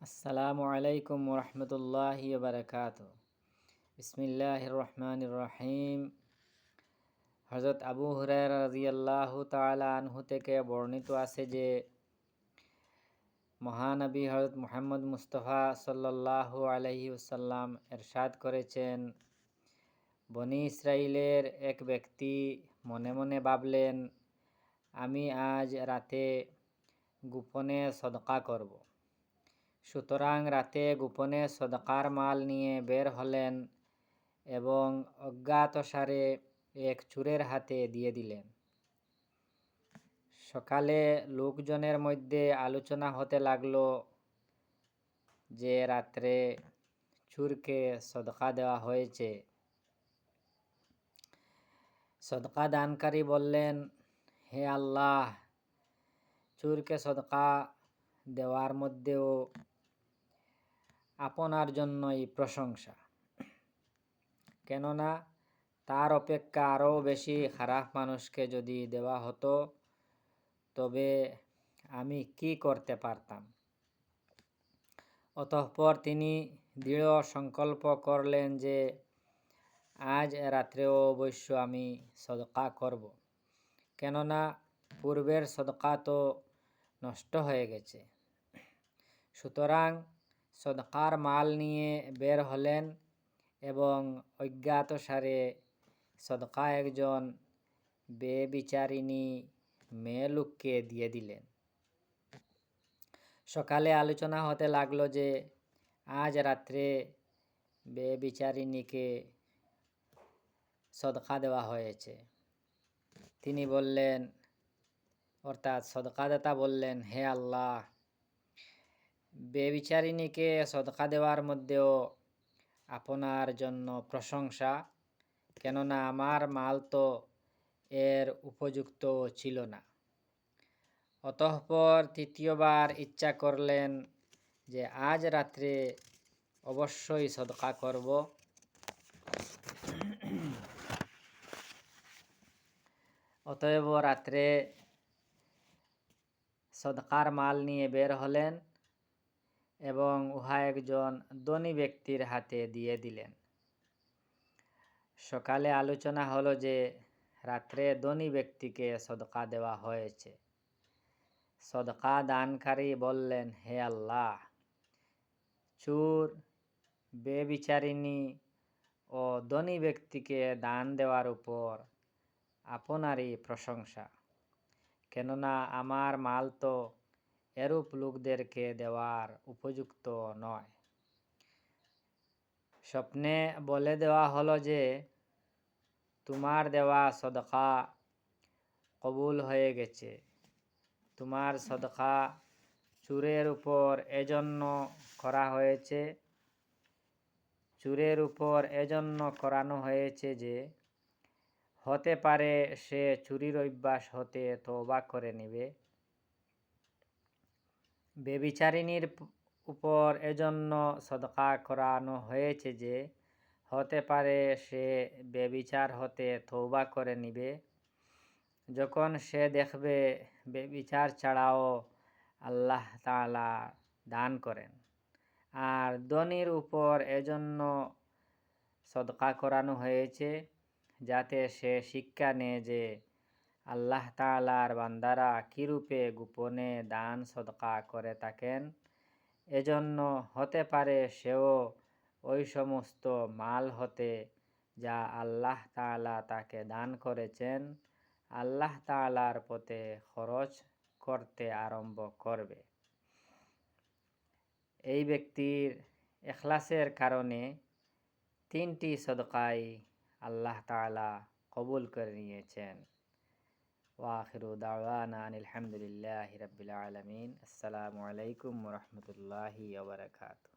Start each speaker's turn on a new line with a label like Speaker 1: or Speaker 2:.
Speaker 1: আসসালামু আলাইকুম রহমতুল্লাহি বারাকাতুহু। বিসমিল্লাহির রহমানির রহিম। হযরত আবু হুরায়রা রাদিয়াল্লাহু তাআলা আনহু থেকে বর্ণিত আছে যে মহানবী হযরত মুহাম্মদ মুস্তাফা সাল্লাল্লাহু আলাইহি ওয়াসাল্লাম ইরশাদ করেছেন, বনি ইসরাইলের এক ব্যক্তি মনে মনে ভাবলেন, আমি আজ রাতে গোপনে সদকা করব। সুতরাং রাতে গোপনে সদকার মাল নিয়ে বের হলেন এবং অজ্ঞাতসারে এক চোরের হাতে দিয়ে দিলেন। সকালে লোকজনের মধ্যে আলোচনা হতে লাগলো যে রাত্রে চোরকে সদকা দেওয়া হয়েছে। সদকা দানকারী বললেন, হে আল্লাহ, চোরকে সদকা দেওয়ার মধ্যেও আপনার জন্যই প্রশংসা, কেননা তার অপেক্ষা আরও বেশি খারাপ মানুষকে যদি দেওয়া হতো তবে আমি কি করতে পারতাম। অতঃপর তিনি দৃঢ় সংকল্প করলেন যে আজ রাত্রেও অবশ্য আমি সদকা করব, কেননা পূর্বের সদকা তো নষ্ট হয়ে গেছে। সুতরাং সদকার মাল নিয়ে বের হলেন এবং অজ্ঞাতসারে সদকা একজন বেবিচারিণী মেয়ে লোককে দিয়ে দিলেন। সকালে আলোচনা হতে লাগলো যে আজ রাত্রে বেবিচারিণীকে সদকা দেওয়া হয়েছে। তিনি বললেন, অর্থাৎ সদকাদাতা বললেন, হে আল্লাহ, বেবিচারিণীকে সদকা দেওয়ার মধ্যেও আপনার জন্য প্রশংসা, কেননা আমার মাল তো এর উপযুক্ত ছিল না। অতঃপর তৃতীয়বার ইচ্ছা করলেন যে আজ রাত্রে অবশ্যই সদকা করব। অতএব রাত্রে সদকার মাল নিয়ে বের হলেন এবং উহা একজন ধনী ব্যক্তির হাতে দিয়ে দিলেন। সকালে আলোচনা হলো যে রাত্রে ধনী ব্যক্তিকে সদকা দেওয়া হয়েছে। সদকা দানকারী বললেন, হে আল্লাহ, চোর, বেবিচারিণী ও ধনী ব্যক্তিকে দান দেওয়ার উপর আপনারই প্রশংসা, কেননা আমার মাল তো এরূপ লোকদেরকে দেওয়ার উপযুক্ত নয়। স্বপ্নে বলে দেওয়া হলো যে তোমার দেওয়া সদকা কবুল হয়ে গেছে। তোমার সদকা চোরের উপর এজন্য করা হয়েছে, চোরের উপর এজন্য করানো হয়েছে যে হতে পারে সে চুরির অভ্যাস হতে তওবা করে নেবে। বেবিচারিণীর উপর এজন্য সদকা করানো হয়েছে যে হতে পারে সে বেবিচার হতে তওবা করে নিবে যখন সে দেখবে বেবিচার ছাড়াও আল্লাহ তাআলা দান করেন। আর ধনীর উপর এজন্য সদকা করানো হয়েছে যাতে সে শিক্ষা নেয় যে আল্লাহ তাআলার বান্দারা কিরূপে গোপনে দান সদকা করে থাকেন। এজন্য হতে পারে সেও ওই সমস্ত মাল হতে যা আল্লাহ তাআলা তাকে দান করেছেন আল্লাহ তাআলার পথে খরচ করতে আরম্ভ করবে। এই ব্যক্তির ইখলাসের কারণে 3টি সদকাই আল্লাহ তাআলা কবুল করে নিয়েছেন। ওয়া আখিরু দাওয়ানা আনিল হামদুলিল্লাহি রাব্বিল আলামিন। আসসালামু আলাইকুম ওয়া রাহমাতুল্লাহি ওয়া বারাকাতুহু।